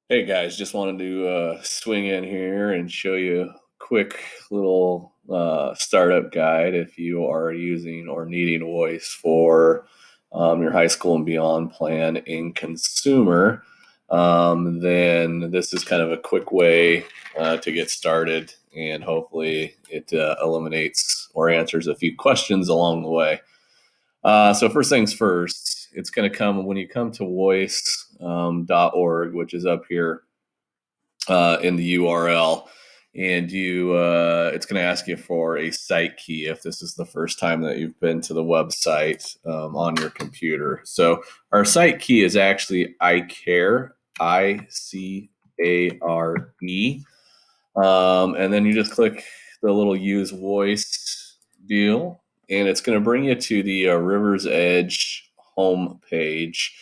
Hey guys, just wanted to swing in here and show you a quick little startup guide if you are using or needing WOIS for your high school and beyond plan in consumer. Then this is kind of a quick way to get started, and hopefully it eliminates or answers a few questions along the way. So first things first, it's going to come when you come to voice.org, which is up here in the URL, and it's going to ask you for a site key if this is the first time that you've been to the website on your computer. So our site key is actually ICARE, ICARE, and then you just click the little use voice deal, and it's going to bring you to the River's Edge home page.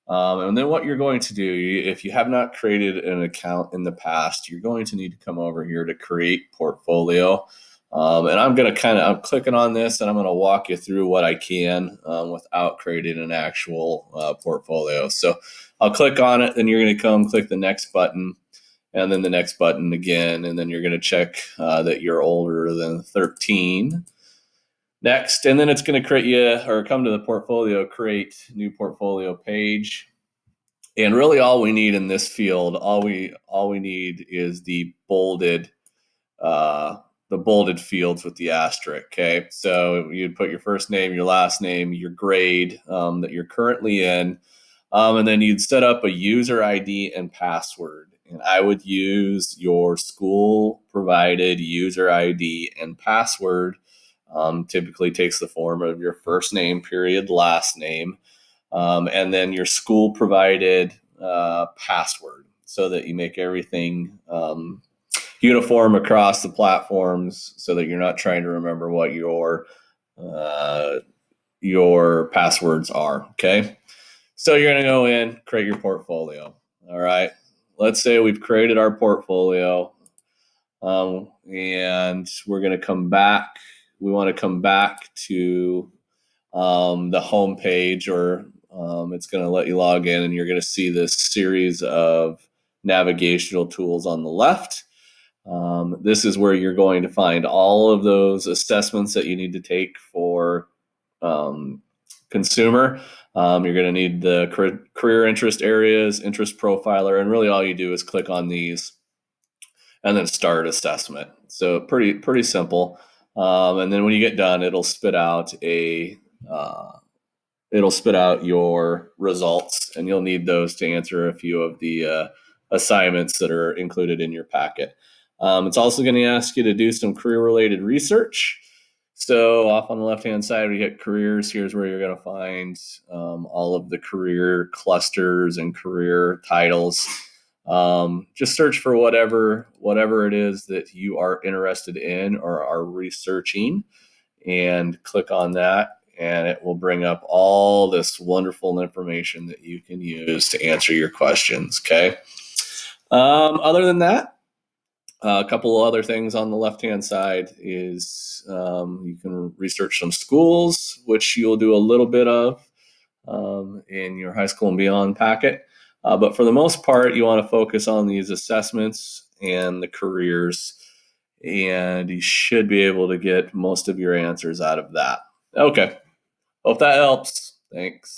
And then what you're going to do, if you have not created an account in the past, you're going to need to come over here to create portfolio. And I'm clicking on this and I'm going to walk you through what I can without creating an actual portfolio. So I'll click on it, then you're going to come click the next button, and then the next button again, and then you're going to check that you're older than 13. Next, and then it's going to create you or come to the portfolio, create new portfolio page. And really all we need in this field, all we need is the bolded fields with the asterisk. Okay, so you'd put your first name, your last name, your grade that you're currently in, and then you'd set up a user ID and password. And I would use your school provided user ID and password. Typically takes the form of your first name, period, last name, and then your school provided password, so that you make everything uniform across the platforms, so that you're not trying to remember what your passwords are. Okay, so you're going to go in, create your portfolio. All right, let's say we've created our portfolio, and we're going to come back. We want to come back to the home page, or it's going to let you log in, and you're going to see this series of navigational tools on the left. This is where you're going to find all of those assessments that you need to take for consumer. You're going to need the career interest areas, interest profiler, and really all you do is click on these and then start assessment. So pretty simple. And then when you get done, it'll spit out your results, and you'll need those to answer a few of the assignments that are included in your packet. It's also going to ask you to do some career-related research. So off on the left-hand side, we get careers. Here's where you're going to find all of the career clusters and career titles. Just search for whatever it is that you are interested in or are researching, and click on that, and it will bring up all this wonderful information that you can use to answer your questions. Okay. Other than that, a couple of other things on the left-hand side is you can research some schools, which you'll do a little bit of in your high school and beyond packet. But for the most part, you want to focus on these assessments and the careers, and you should be able to get most of your answers out of that. Okay. Hope that helps. Thanks.